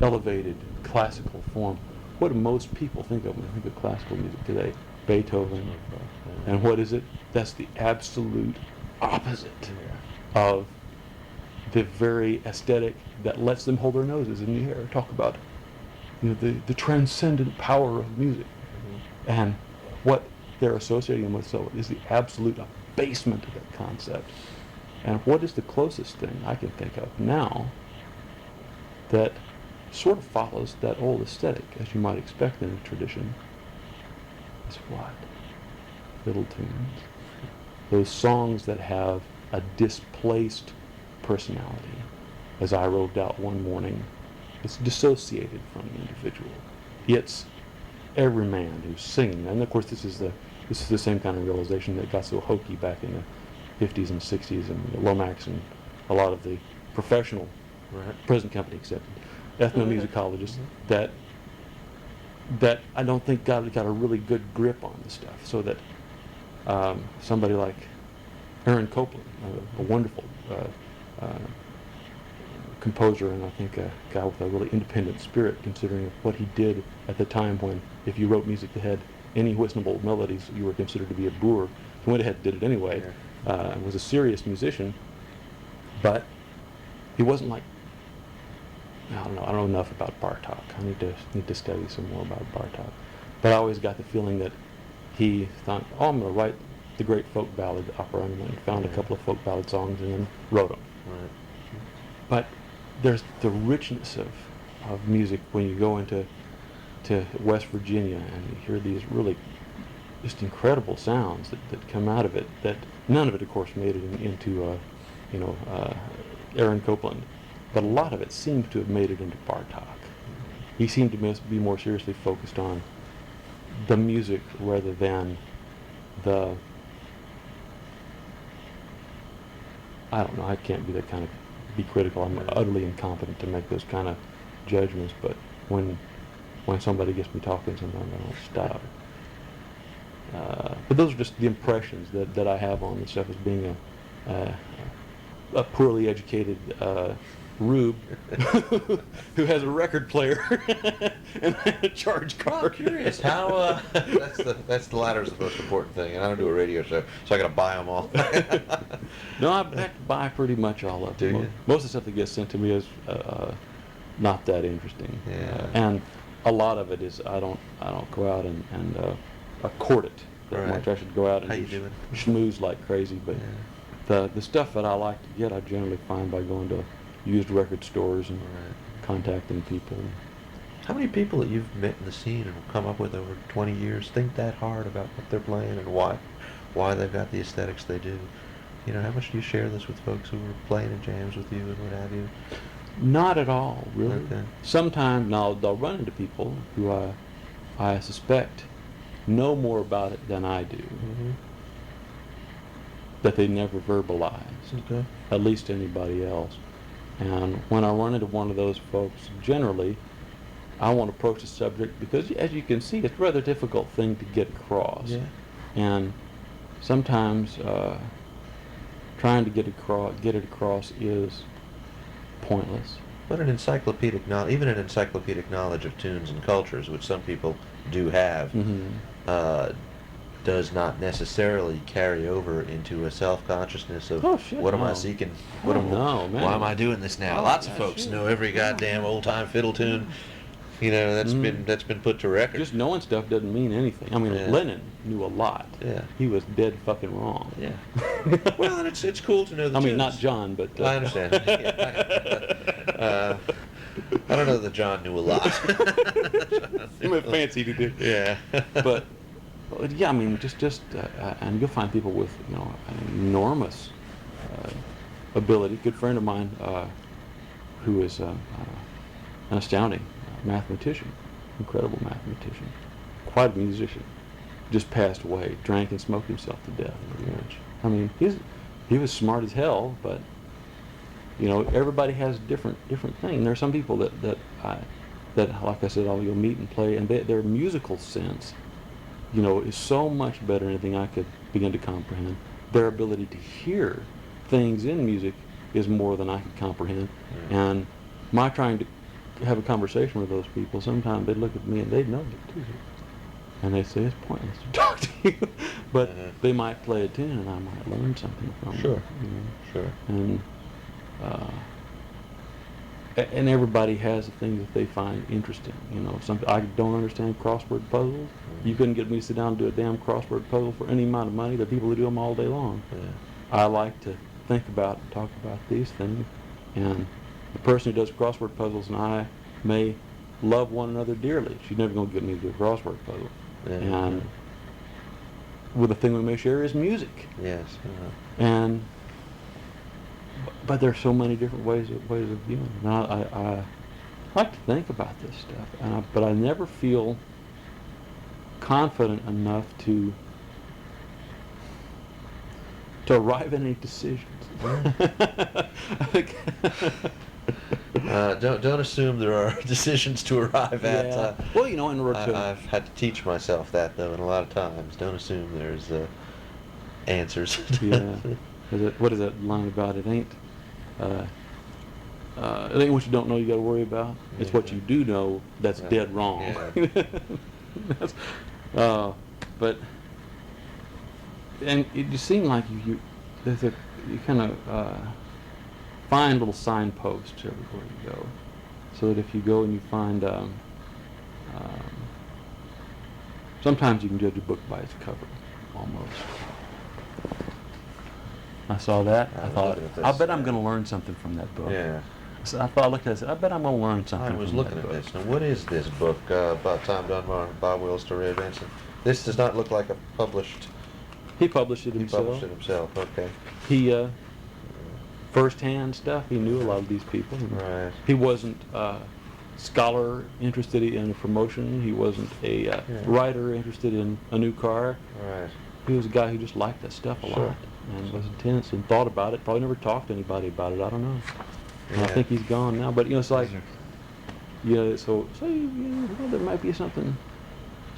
elevated classical form. What do most people think of when they think of classical music today? Beethoven. And what is it? That's the absolute opposite of the very aesthetic that lets them hold their noses in the air. Talk about the transcendent power of music. And what they're associating with so is the absolute abasement of that concept. And what is the closest thing I can think of now that sort of follows that old aesthetic, as you might expect in a tradition, is what? Fiddle tunes. Those songs that have a displaced personality. As I roved out one morning, it's dissociated from the individual. It's every man who's singing. And of course this is the same kind of realization that got so hokey back in the 50s and 60s, and Lomax and a lot of the professional, present company accepted, ethnomusicologists that I don't think got a really good grip on the stuff. So that somebody like Aaron Copland, a wonderful composer, and I think a guy with a really independent spirit, considering what he did at the time when, if you wrote music that had any whistlable melodies, you were considered to be a boor. He went ahead and did it anyway. Was a serious musician, but he wasn't like, I don't know enough about Bartok. I need to study some more about Bartok. But I always got the feeling that he thought, oh, I'm going to write the great folk ballad opera, and found a couple of folk ballad songs and then wrote them. Right. But there's the richness of music when you go into West Virginia and you hear these really just incredible sounds that come out of it, that none of it, of course, made it into Aaron Copland, but a lot of it seems to have made it into Bartok. He seemed to be more seriously focused on the music rather than the, I don't know, I can't be that kind of, be critical. I'm utterly incompetent to make those kind of judgments, but when somebody gets me talking, sometimes I don't stop. But those are just the impressions that I have on the stuff as being a poorly educated rube who has a record player and a charge card. I'm curious how that's the latter is the most important thing, and I don't do a radio show, so I got to buy them all. No, I have to buy pretty much all of them. Most of the stuff that gets sent to me is not that interesting, and a lot of it is I don't go out and court it that much. I should go out and schmooze like crazy, but the stuff that I like to get, I generally find by going to used record stores and contacting people. How many people that you've met in the scene and come up with over 20 years think that hard about what they're playing and why they've got the aesthetics they do? How much do you share this with folks who are playing in jams with you and what have you? Not at all, really. Okay. Sometimes they'll run into people who I suspect know more about it than I do, that they never verbalize, at least to anybody else. And when I run into one of those folks, generally, I want to approach the subject because, as you can see, it's a rather difficult thing to get across. Yeah. And sometimes trying to get it across is pointless. But even an encyclopedic knowledge of tunes and cultures, which some people do have, does not necessarily carry over into a self-consciousness of what am I seeking? Why am I doing this now? Lots of folks know every goddamn old-time fiddle tune. That's been put to record. Just knowing stuff doesn't mean anything. I mean, Lennon knew a lot. Yeah. He was dead fucking wrong. Yeah. Well, and it's cool to know the tunes. Not John, but... I understand. I don't know that John knew a lot. He went fancy to do. Yeah. But yeah, I mean, just and you'll find people with an enormous ability. Good friend of mine who is an astounding mathematician, incredible mathematician, quite a musician, just passed away, drank and smoked himself to death pretty much. I mean, he was smart as hell, but everybody has different thing. There are some people that like I said, you'll meet and play, and their musical sense, is so much better than anything I could begin to comprehend. Their ability to hear things in music is more than I could comprehend. And my trying to have a conversation with those people, sometimes they look at me and they know it too. And they say, it's pointless to talk to you. But they might play a tune and I might learn something from Sure. them. You know? Sure. And everybody has the things that they find interesting. You know, I don't understand crossword puzzles. You couldn't get me to sit down and do a damn crossword puzzle for any amount of money. There are people who do them all day long. Yeah. I like to think about and talk about these things. And the person who does crossword puzzles and I may love one another dearly. She's never going to get me to do a crossword puzzle. Yeah. And well, the thing we may share is music. Yes. And but there's so many different ways of viewing it. And I like to think about this stuff, but I never feel confident enough to arrive at any decisions. I think Don't assume there are decisions to arrive at. Yeah. Well, you know, in order to I've had to teach myself that though, and a lot of times, don't assume there's answers. yeah. What is that line about? It ain't what you don't know you got to worry about. It's what you do know that's dead wrong. Yeah. That's, but and it just seems like you kind of find little signposts everywhere you go, so that if you go and you find sometimes you can judge a book by its cover, almost. I saw that. I thought, I bet I'm going to learn something from that book. Yeah. So I looked at it and said, I bet I'm going to learn something I was from looking that at book. this. Now, what is this book about Tom Dunbar and Bob Wills to Ray Benson? This does not look like a published. He published it He himself. published it himself. Okay. He first-hand stuff. He knew a lot of these people. Right. He wasn't a scholar interested in a promotion. He wasn't a writer interested in a new car. Right. He was a guy who just liked that stuff a Sure. lot and was intense and thought about it. Probably never talked to anybody about it. I don't know. And I Yeah. think he's gone now. But you know, it's like, so you know, there might be something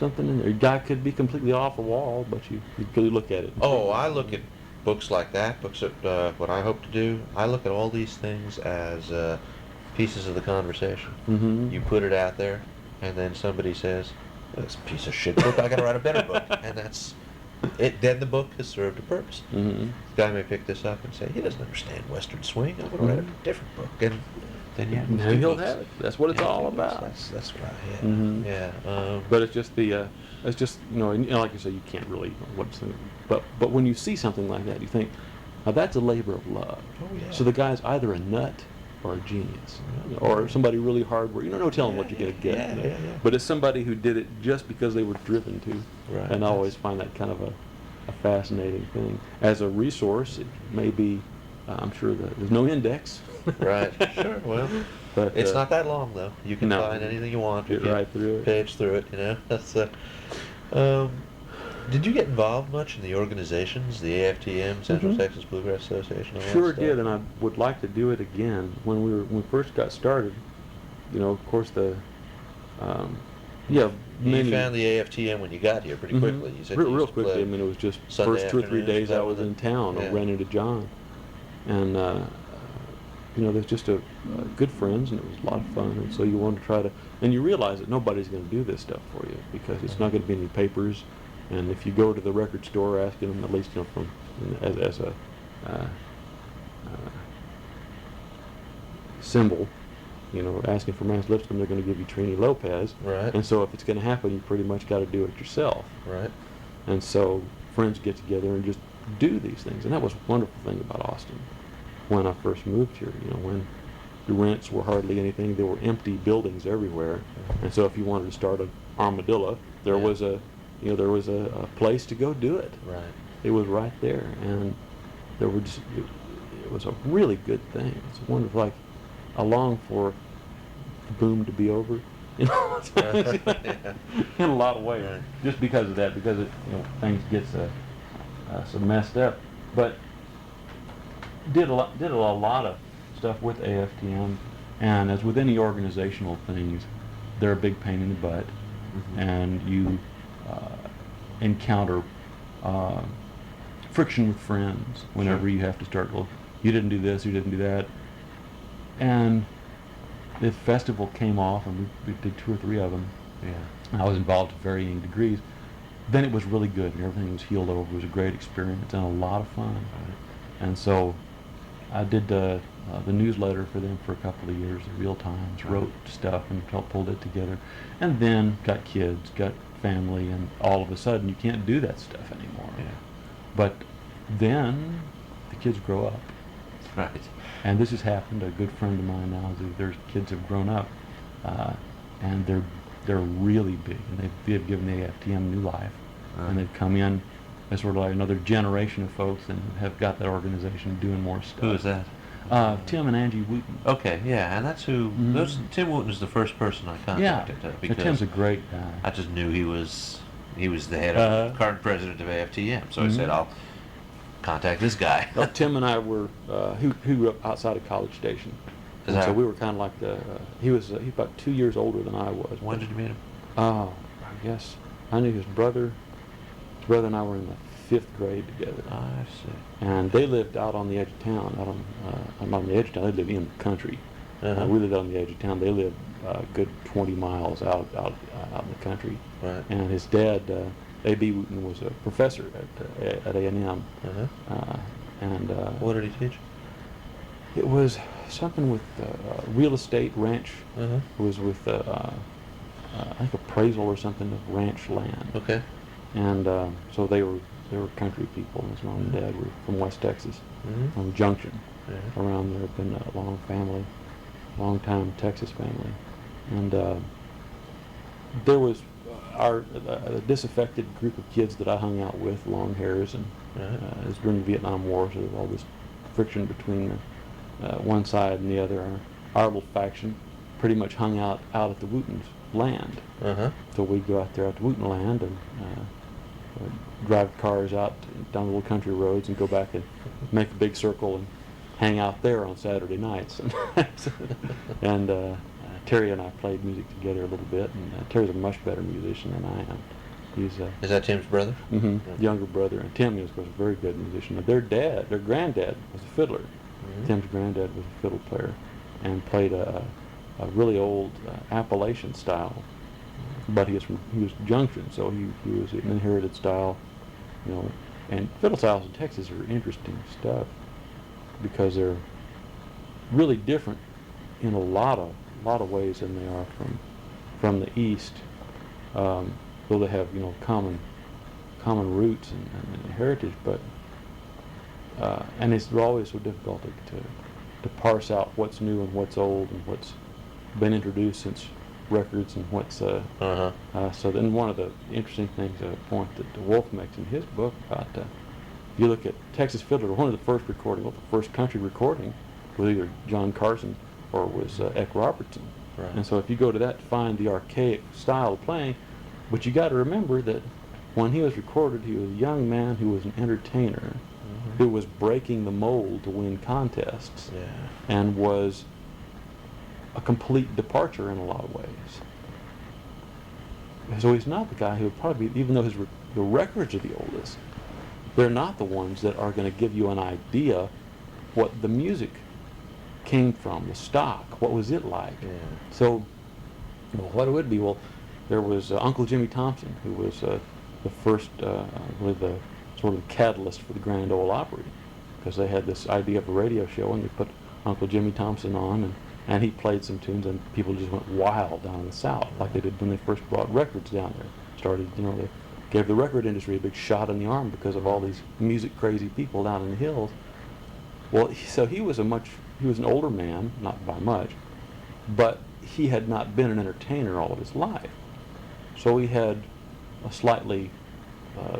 in there. A guy could be completely off the wall, but you really look at it. Oh, I look at books like that. Books at what I hope to do. I look at all these things as pieces of the conversation. Mm-hmm. You put it out there, and then somebody says, "This piece of shit book. I got to write a better book," and that's it. Then the book has served a purpose. Mm-hmm. The guy may pick this up and say, "He doesn't understand Western swing. I'm going to write a different book," and then you have Now two he'll books. have it. That's what it's Yeah, all about. That's what I. Yeah. Mhm. Yeah. But it's just it's just and, like you say, you can't really but when you see something like that, you think, now that's a labor of love. Oh, yeah. So the guy's either a nut or a genius, or somebody really hard work. You know, no telling what you're gonna get. Yeah, you know? yeah. But it's somebody who did it just because they were driven to. Right. And I always find that kind of a fascinating thing. As a resource, it may be. I'm sure that there's no index. Right. Sure. Well, But it's not that long though. You can no. find anything you want. Get You right through it. Page through it. You know. That's. Did you get involved much in the organizations, the AFTM, Central Mhm. Texas Bluegrass Association? All that Sure stuff? did, and I would like to do it again. When we first got started, you know, of course You many. found the AFTM when you got here pretty quickly. Mhm. You said real, you real used to quickly. play I mean, it was just Sunday first 2 or 3 afternoons, days I that was was in it? town. I Yeah. ran into John, and you know, there's just good friends, and it was a lot of fun. And so you want to try to, and you realize that nobody's going to do this stuff for you because it's not going to be any papers. And if you go to the record store asking them, at least you know from as a symbol, you know, asking for Mass Lipscomb, they're going to give you Trini Lopez. Right. And so if it's going to happen, you pretty much got to do it yourself. Right. And so friends get together and just do these things. And that was a wonderful thing about Austin when I first moved here. You know, when the rents were hardly anything, there were empty buildings everywhere. And so if you wanted to start an armadillo, there Yeah. was a place to go do it. Right. It was right there, and there were just it was a really good thing. It's wonderful. Like I long for the boom to be over, you know, in a lot of ways, Right. just because of that, because things get so messed up. But did a lot of stuff with AFTM, and as with any organizational things, they're a big pain in the butt, and you encounter friction with friends whenever Sure. you have to start. Well, you didn't do this, you didn't do that, and the festival came off, and we did 2 or 3 of them. Yeah. I was involved to varying degrees. Then it was really good, and everything was healed over. It was a great experience and a lot of fun. Right. And so I did the newsletter for them for a couple of years, the Real Times, wrote stuff and pulled it together. And then got kids, got family, and all of a sudden you can't do that stuff anymore. Yeah. But then the kids grow up. Right. And this has happened. A good friend of mine now, their kids have grown up, and they're really big, and they've given the AFTM new life, and they've come in as sort of like another generation of folks, and have got that organization doing more stuff. Who is that? Tim and Angie Wooten. Okay, yeah, and that's who. Mhm. Tim Wooten is the first person I Yeah, contacted. so Because Tim's a great guy. I just knew he was the head of current president of AFTM. So I said, I'll contact this guy. Well, Tim and I were he grew up outside of College Station, Is and so that- we were kind of like he's about 2 years older than I was. When did you meet him? Oh, I guess I knew his brother. His brother and I were in the 5th grade together. I see. And they lived out on the edge of town. Not on the edge of town. They lived in the country. Uh-huh. We lived on the edge of town. They lived a good 20 miles out in the country. Right. And his dad, A.B. Wooten, was a professor at A&M. Uh-huh. And What did he teach? it was something with real estate, ranch. Uh-huh. It was with I think appraisal or something of ranch land. Okay. And so they were country people. His mom and dad were from West Texas, from Junction. Yeah. Around there, had been a long time Texas family, and there was a disaffected group of kids that I hung out with, long hairs, and it was during the Vietnam War, so there was all this friction between one side and the other. Our little faction pretty much hung out at the Wooten's land. Uh-huh. So we'd go out there at the Wooten land and drive cars out down the little country roads and go back and make a big circle and hang out there on Saturday nights. And Terry and I played music together a little bit, and Terry's a much better musician than I am. He's Is that Tim's brother? younger brother, and Tim is, of course, a very good musician. Their granddad was a fiddler. Tim's granddad was a fiddle player and played a really old Appalachian style, but he was Junction, so he was an inherited style, And fiddle styles in Texas are interesting stuff because they're really different in a lot of ways than they are from the East, though they have common roots and heritage, but and it's always so difficult to parse out what's new and what's old and what's been introduced since records and what's so then one of the interesting things, a point that Wolf makes in his book about if you look at Texas Fiddler, one of the first recording, the first country recording was either John Carson or was Eck Robertson. Right. And so if you go to that to find the archaic style of playing, but you got to remember that when he was recorded, he was a young man who was an entertainer, who was breaking the mold to win contests, and was a complete departure in a lot of ways. So he's not the guy who would probably be, even though the records are the oldest, they're not the ones that are going to give you an idea what the music came from, the stock, what was it like. So what it would be, well, there was Uncle Jimmy Thompson, who was the first, really the sort of catalyst for the Grand Ole Opry, because they had this idea of a radio show, and they put Uncle Jimmy Thompson on, and he played some tunes, and people just went wild down in the South, like they did when they first brought records down there. They gave the record industry a big shot in the arm because of all these music crazy people down in the hills. Well, so he was an older man, not by much, but he had not been an entertainer all of his life. So he had a slightly,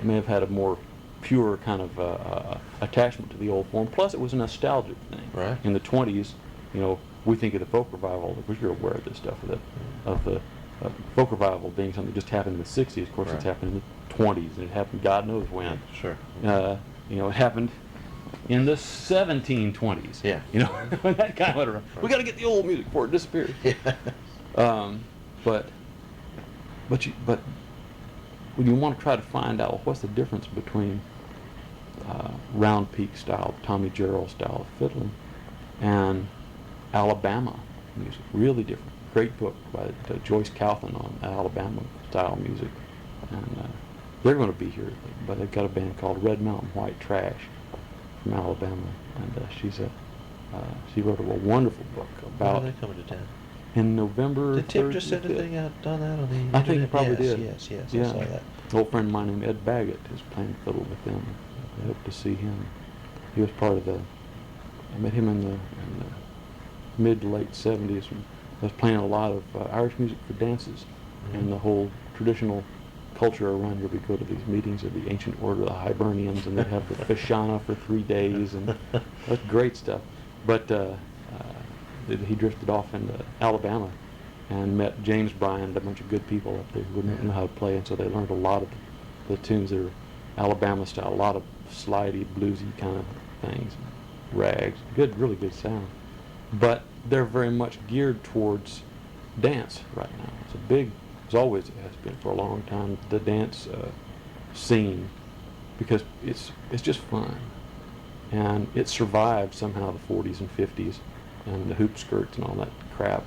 may have had a more pure kind of attachment to the old form. Plus, it was a nostalgic thing. Right. In the 20s, we think of the folk revival, because you're aware of this stuff, of the folk revival being something that just happened in the 60s. Of course, it's happened in the 20s, and it happened God knows when. Sure. It happened in the 1720s. Yeah. When that guy went around. We got to get the old music before it disappears. But when you want to try to find out what's the difference between round peak style, Tommy Jarrell style of fiddling, and Alabama music, really different. Great book by Joyce Calvin on Alabama style music, and they're going to be here. But they've got a band called Red Mountain White Trash from Alabama, and she wrote a wonderful book When are about they coming to town? in November. Did Tim 3rd just to send a 5th. thing out on that on the I think he internet? probably did. Yes, I Yeah. saw that. An old friend of mine named Ed Baggett is playing fiddle with them. I hope to see him. He was part of I met him in the mid to late 70s. I was playing a lot of Irish music for dances, and the whole traditional culture around here. We go to these meetings of the Ancient Order of the Hibernians, and they have the Fashana for 3 days, and that's great stuff. But he drifted off into Alabama and met James Bryan and a bunch of good people up there who didn't know how to play, and so they learned a lot of the tunes that are Alabama style, a lot of slidey, bluesy kind of things, rags, really good sound. But they're very much geared towards dance right now. It's always has been for a long time, the dance scene, because it's just fun, and it survived somehow the 40s and 50s and the hoop skirts and all that crap,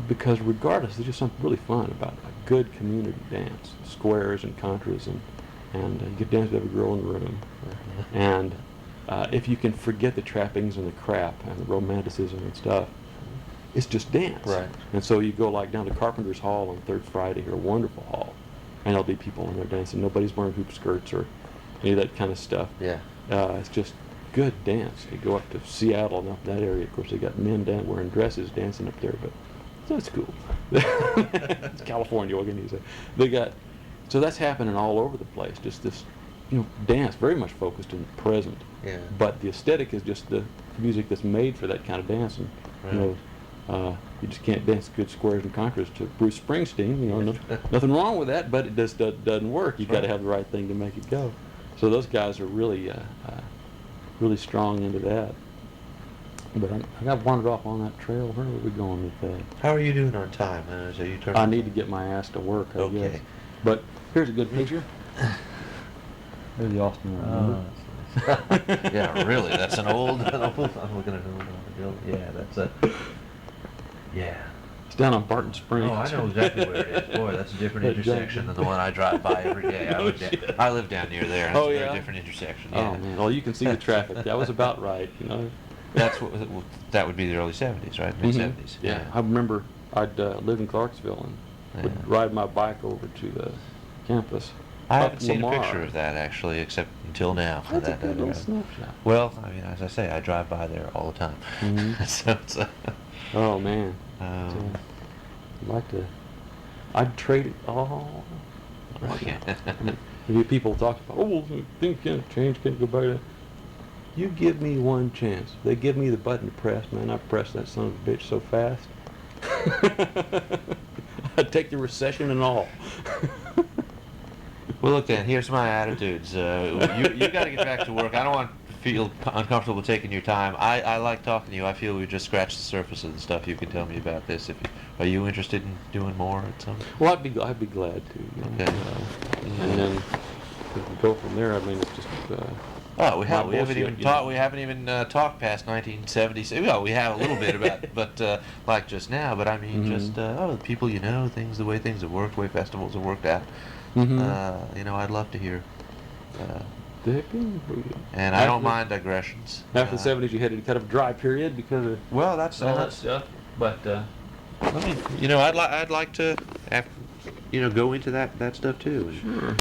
because regardless, there's just something really fun about a good community dance, squares and contras, and you can dance with every girl in the room, and if you can forget the trappings and the crap and the romanticism and stuff, it's just dance. Right. And so you go like down to Carpenter's Hall on Third Friday here, a wonderful hall, and there'll be people in there dancing. Nobody's wearing hoop skirts or any of that kind of stuff. Yeah. It's just good dance. You go up to Seattle and up that area, of course, they got men wearing dresses dancing up there, but so it's cool. It's California, what can you say? So that's happening all over the place. Just this, dance very much focused in the present. Yeah. But the aesthetic is just the music that's made for that kind of dance, and you just can't dance good squares and contras to Bruce Springsteen. Nothing wrong with that, but it just doesn't work. You've got to have the right thing to make it go. So those guys are really, really strong into that. But I got wandered off on that trail. Where are we going with that? How are you doing on time? So you I need to get my ass to work, I Okay. guess. But here's a good picture. There's the Austin one. Yeah, really. That's an old. I'm looking at an old. Yeah, that's a. Yeah. It's down on Barton Springs. Oh, I know exactly where it is. Boy, that's a different intersection than the one I drive by every day. I live down near there. It's Oh, a yeah? very different intersection. Oh Yeah. man! Well, you can see the traffic. That was about right, That's that would be the early '70s, right? Mid '70s. Mhm. Yeah, I remember I'd live in Clarksville and would ride my bike over to the campus. I up haven't seen Lamar. a picture of that actually, except until now. That's a That- good little that- snapshot. Well, I mean, as I say, I drive by there all the time. Mhm. So it's. Oh man! Um, I'd like to. I'd trade it all. Right. People talk about, well, things can't change, can't go back to that. You give me one chance. They give me the button to press, man. I press that son of a bitch so fast. I'd take the recession and all. Well, look, Dan, here's my attitudes. You got to get back to work. I don't want to feel uncomfortable taking your time. I like talking to you. I feel we just scratched the surface of the stuff you can tell me about this. Are you interested in doing more at some? Well, I'd be glad to. Okay. And then if we go from there, I mean, it's just. Oh, we haven't bullshit, even talked. We haven't even talked past 1970s. Well, we have a little bit about, but like just now. But I mean, just the people things, the way things have worked, the way festivals have worked out. I'd love to hear. And I don't mind digressions. After the 70s, you had kind of a dry period because of Well, that's all that stuff. But I mean, I'd like to, go into that stuff too. sure.